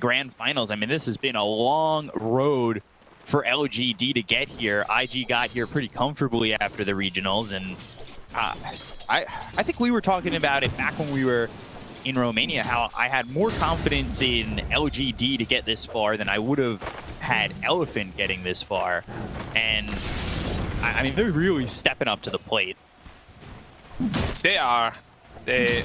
grand finals. I mean, this has been a long road for LGD to get here. IG got here pretty comfortably after the regionals, and I think we were talking about it back when we were in Romania, how I had more confidence in LGD to get this far than I would have had Elephant getting this far. And I mean, they're really stepping up to the plate. They are. They're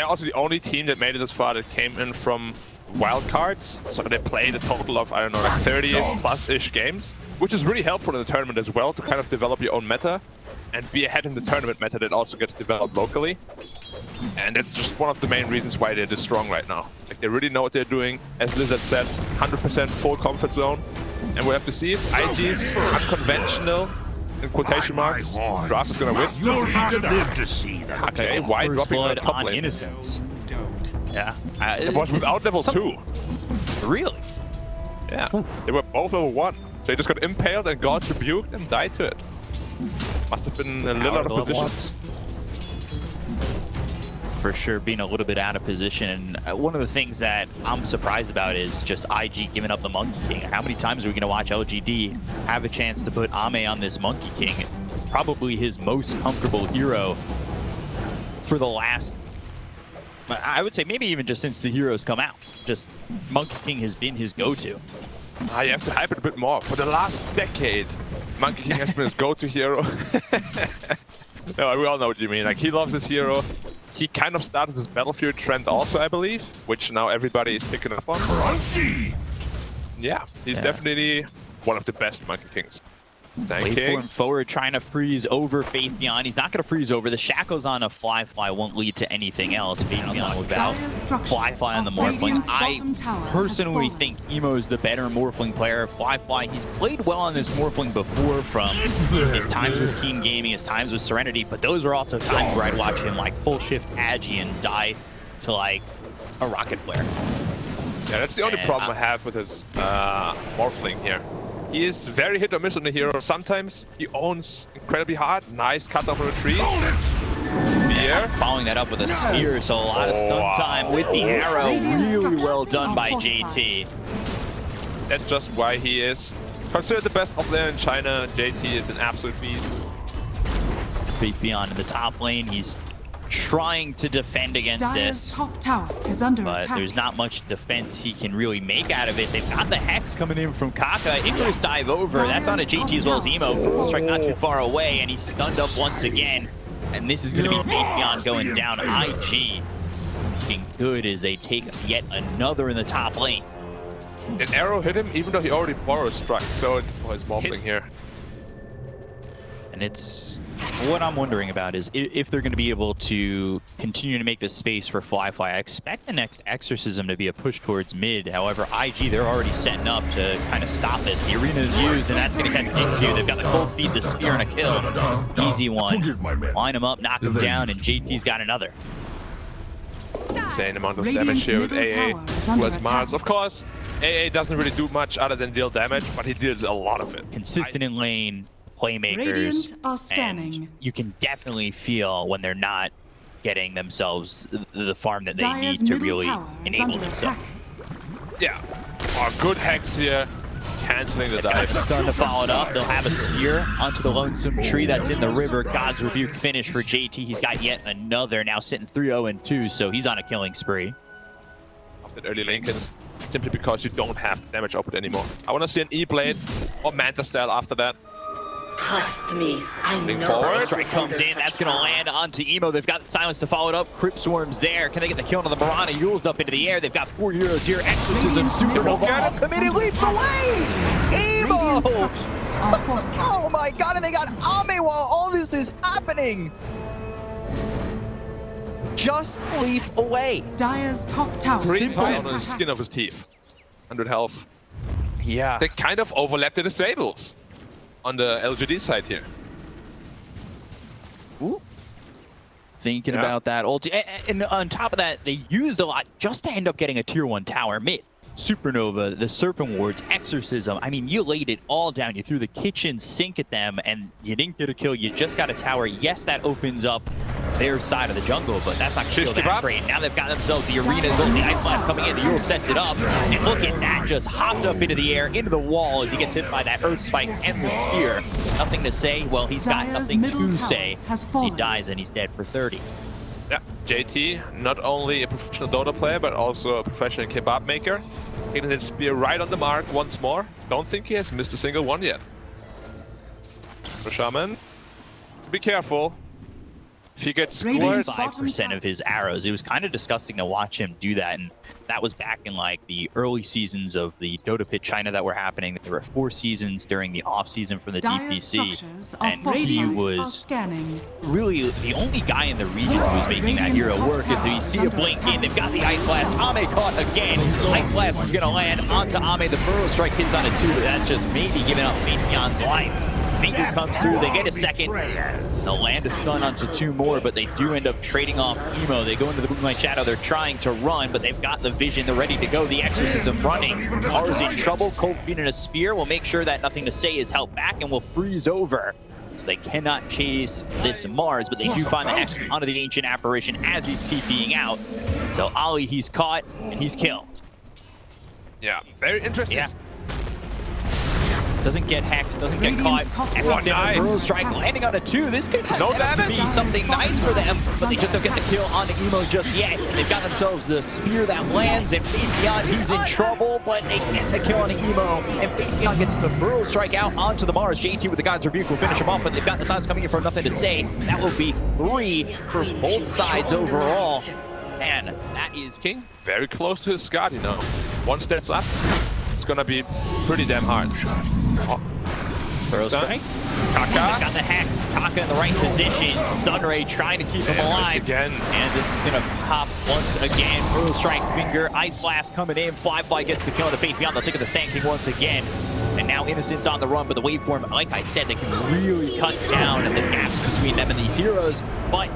also the only team that made it this far that came in from wildcards. So they played a total of, I don't know, like 30 plus-ish games, which is really helpful in the tournament as well to kind of develop your own meta and be ahead in the tournament meta that also gets developed locally. And that's just one of the main reasons why they're this strong right now. Like, they really know what they're doing. As Lizard said, 100% full comfort zone. And we have to see if IG's unconventional, in quotation marks, draft is gonna win. You'll not live to see that. Okay, why First dropping blood on top on lane? Innocence. Yeah. It was without level 2. Really? Yeah, they were both level 1. So they just got impaled and got rebuked and died to it. Must have been a little out of position. For sure, being a little bit out of position. And one of the things that I'm surprised about is just IG giving up the Monkey King. How many times are we going to watch LGD have a chance to put Ame on this Monkey King? Probably his most comfortable hero for the last, I would say maybe even just since the heroes come out. Just Monkey King has been his go-to. You have to hype it a bit more. For the last decade, Monkey King has been his go-to hero. No, we all know what you mean. Like, he loves his hero. He kind of started this Battlefield trend also, I believe, which now everybody is picking up on. Yeah, he's definitely one of the best Monkey Kings. Waveform forward, trying to freeze over Faithion. He's not going to freeze over. The shackles on a Fly won't lead to anything else. Faithion without Fly on the Morphling. I personally think Emo's the better Morphling player. Fly, he's played well on this Morphling before, from his times with Keen Gaming, his times with Serenity, but those are also times where I'd watch him like full shift Agi and die to like a rocket flare. Yeah, that's the only problem I have with his Morphling here. He is very hit or miss on the hero. Sometimes he owns incredibly hard. Nice cut off of a tree. Spear. Following that up with a spear, so a lot of stun time with the arrow. Really well done by JT. That's just why he is considered the best offlaner in China. JT is an absolute beast. Beyond in the top lane, he's trying to defend against this, top tower is under but attack. There's not much defense he can really make out of it. They've got the Hex coming in from Kaka. Inverse dive over. That's on a JT as well as Emo. Full strike not too far away, and he's stunned up once again. And this is going to be Faithion going down. IG looking good as they take yet another in the top lane. An arrow hit him, even though he already borrowed struck. So it was Morphling here. And it's what I'm wondering about is if they're going to be able to continue to make this space for Fly. I expect the next Exorcism to be a push towards mid. However, IG, they're already setting up to kind of stop this. The arena is used, and that's going to catch Q. They've got the cold feed, the spear, and a kill. Easy one. Line him up, knock him down, and JT's got another. Insane amount of damage here with AA. Was Mars. Of course, AA doesn't really do much other than deal damage, but he deals a lot of it. Consistent in lane. Playmakers, and you can definitely feel when they're not getting themselves the farm that they need to really enable themselves. Yeah, good Hex here, canceling the dive. Stun to follow it up. They'll have a spear onto the lonesome tree that's in the river. God's Rebuke finish for JT. He's got yet another, now sitting 3-0-2, so he's on a killing spree. Off that early Lincolns, simply because you don't have damage output anymore. I want to see an E-Blade or Manta style after that. Trust me, I know. Forward. Strike comes in, that's going to land onto Emo. They've got Silence to follow it up. Crypt Swarm's there. Can they get the kill on the Mirana? Yule's up into the air. They've got 4 heroes here. Exorcism, Supernova, committed leaps away! Emo! Oh my god, and they got Ame while all this is happening! Just leap away. Dire's top tower. 3 on the skin of his teeth. 100 health. Yeah. They kind of overlap the disables on the LGD side here. Ooh. Thinking about that ulti. And on top of that, they used a lot just to end up getting a tier 1 tower mid. Supernova, the Serpent Wards, Exorcism. I mean, you laid it all down. You threw the kitchen sink at them, and you didn't get a kill. You just got a tower. Yes, that opens up their side of the jungle, but that's not going to feel that great. Now they've got themselves the arena as well. The Ice Blast coming in. The Euro sets it up. And look at that. Just hopped up into the air, into the wall as he gets hit by that Earth Spike and the Spear. Nothing to say. Well, he's got nothing to say. He dies and he's dead for 30. Yeah, JT, not only a professional Dota player, but also a professional kebab maker. Hitting his spear right on the mark once more. Don't think he has missed a single one yet. For Shaman, be careful. If he gets scored, 5% of his arrows. It was kind of disgusting to watch him do that, and that was back in like the early seasons of the Dota Pit China that were happening. There were 4 seasons during the off season from the DPC, and he was really the only guy in the region who was making that hero work. As you see a blink in, they've got the Ice Blast. Ame caught again. Ice Blast is going to land onto Ame. The Burrow Strike hits on it too, but that's just maybe giving up Faithion's life. Finger comes through, they get a second. They'll land a stun onto 2 more, but they do end up trading off Emo. They go into the Moonlight Shadow, they're trying to run, but they've got the vision, they're ready to go. The Exorcism running. Mars in trouble, Cold Feet in a Spear will make sure that Nothing to Say is held back and will freeze over. So they cannot chase this Mars, but they do find the X onto the Ancient Apparition as he's TPing out. So Ali, he's caught and he's killed. Yeah, very interesting. Yeah. Doesn't get hexed, doesn't get caught. Nice. Burrow Strike landing on a 2. This could be something nice for them, but they just don't get the kill on the Emo just yet. They've got themselves the Spear that lands, and Faithion, he's in trouble, but they get the kill on the Emo, and Faithion gets the Burrow Strike out onto the Mars. JT with the God's Rebuke will finish him off, but they've got the signs coming in for Nothing to Say. That will be 3 for both sides overall. And that is King very close to his Scott, you know. Once that's up, it's gonna be pretty damn hard. Oh. Burrow Strike. Kaka. Got the Hex. Kaka in the right position. Sunray trying to keep him alive. Again. And this is going to pop once again. Burrow Strike Finger. Ice Blast coming in. Fly gets the kill on the Faithionn. They'll take it to Sand King once again. And now Innocent's on the run, but the waveform, like I said, they can really cut down the gaps between them and these heroes. But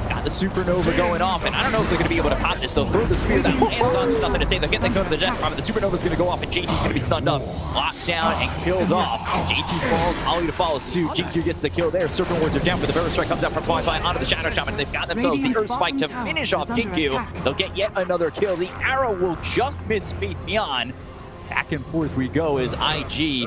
got the Supernova going off, and I don't know if they're going to be able to pop this. They'll throw the Spear that lands onto Nothing to Say. They'll get the go to the Jet Farm, and the Supernova's going to go off, and JT's going to be stunned up, locked down, and killed off. JT falls, Ali to follow suit. GQ gets the kill there. Serpent Wards are down, but the Burrow Strike comes out from Wi-Fi onto the Shadow Shaman. They've got themselves the Earth Spike to finish off GQ. They'll get yet another kill. The arrow will just miss Faithionn. Back and forth we go as IG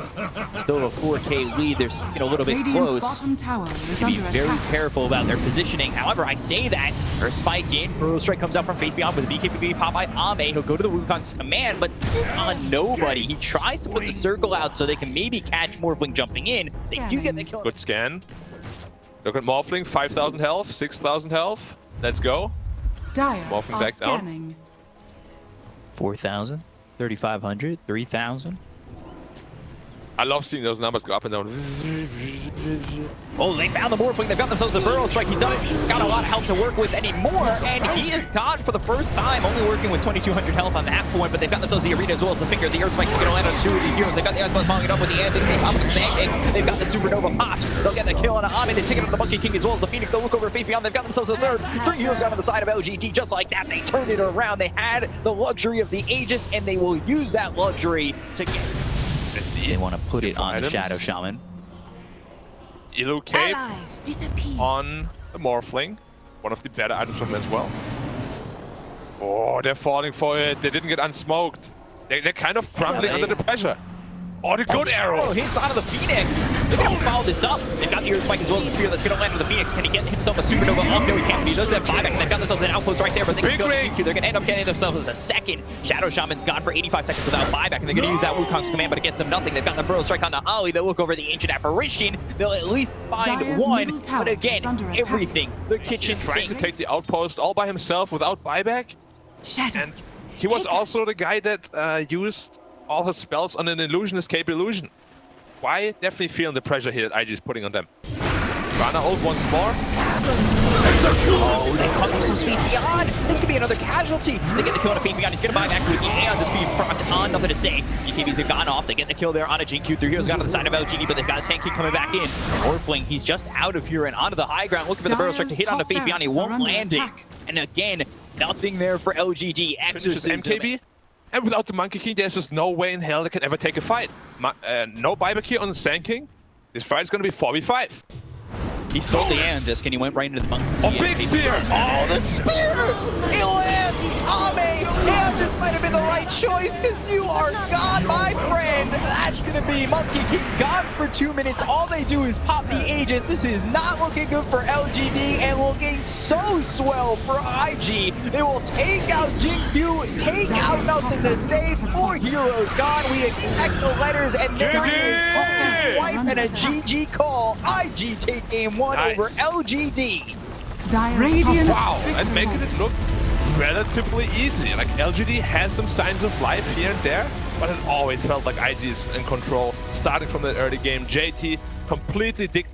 still a 4K lead. They're sticking a little bit close. To be very careful about their positioning. However, I say that their spike in. Burrow Strike comes out from Faithionn with a BKB pop by Ame. He'll go to the Wukong's command, but this is on nobody. He tries to put the circle out so they can maybe catch Morphling jumping in. They do get the kill. Good scan. Look at Morphling, 5,000 health, 6,000 health. Let's go. Morphling back down. 4,000. 3,500, 3,000. I love seeing those numbers go up and down. Oh, they found the Morphling. They've got themselves the Burrow Strike. He's done it. He's got a lot of health to work with anymore, and he is caught for the first time, only working with 2,200 health on that point, but they've got themselves the arena as well as the Finger. The Earth Spike is going to land on 2 of these heroes. They've got the Ice Blast following it up with the Anvil. They pop the Sand King. They've got the Supernova pops. They'll get the kill on Ame. They take it on the Monkey King as well as the Phoenix. They'll look over Faithionn. They've got themselves a third. 3 heroes got on the side of LGD. Just like that, they turned it around. They had the luxury of the Aegis, and they will use that luxury to get... They want to put it on the Shadow Shaman. Elo Cape on the Morphling. One of the better items from them as well. Oh, they're falling for it. They didn't get unsmoked. They're kind of crumbling under the pressure. Oh, the good arrow. Hits onto the Phoenix. They're going to follow this up. They've got the Earth Spike as well as the Spear that's going to land on the Phoenix. Can he get himself a Supernova off? No, he can't. He does have buyback. They've got themselves an outpost right there, but they can go to They're going to end up getting themselves a second. Shadow Shaman's gone for 85 seconds without buyback, and they're going to use that Wukong's command, but it gets them nothing. They've got the Burrow Strike on the Ali. They'll look over the Ancient Apparition. They'll at least find one, but again, everything. The kitchen sink. Trying to take the outpost all by himself without buyback. And he was also the guy that used all his spells on an illusionist Cape illusion. Why? Definitely feeling the pressure here that IG is putting on them. Rana ult once more. Oh, they cut themselves Faithionn. This could be another casualty. They get the kill on a Faithionn. He's going to buy back with the Aeon to speed proc on. Nothing to say. BKBs have gone off. They get the kill there on a GQ. 3 heroes got on the side of LGD, but they've got a Sand King coming back in. Morphling, he's just out of here and onto the high ground, looking for the Burrow Strike to hit on the Faithionn. He won't land it. And again, nothing there for LGD. Exorcism. MKB. And without the Monkey King, there's just no way in hell they can ever take a fight. No buyback here on the Sand King. This fight is going to be 4v5. He sold the Aeon Disc and he went right into the monkey. Oh, big spear! Oh, the spear! It lands! Ame! Aeon Disc might have been the right choice because you are gone, my friend! That's going to be Monkey King gone for 2 minutes. All they do is pop the Aegis. This is not looking good for LGD and looking so swell for IG. They will take out Jinkyu, take out Nothing to Say. 4 heroes gone. We expect the letters and then wipe and a GG call. IG take game 1 over LGD. Radiant. Wow, and making it look relatively easy. Like LGD has some signs of life here and there, but it always felt like IG is in control. Starting from the early game, JT completely dictated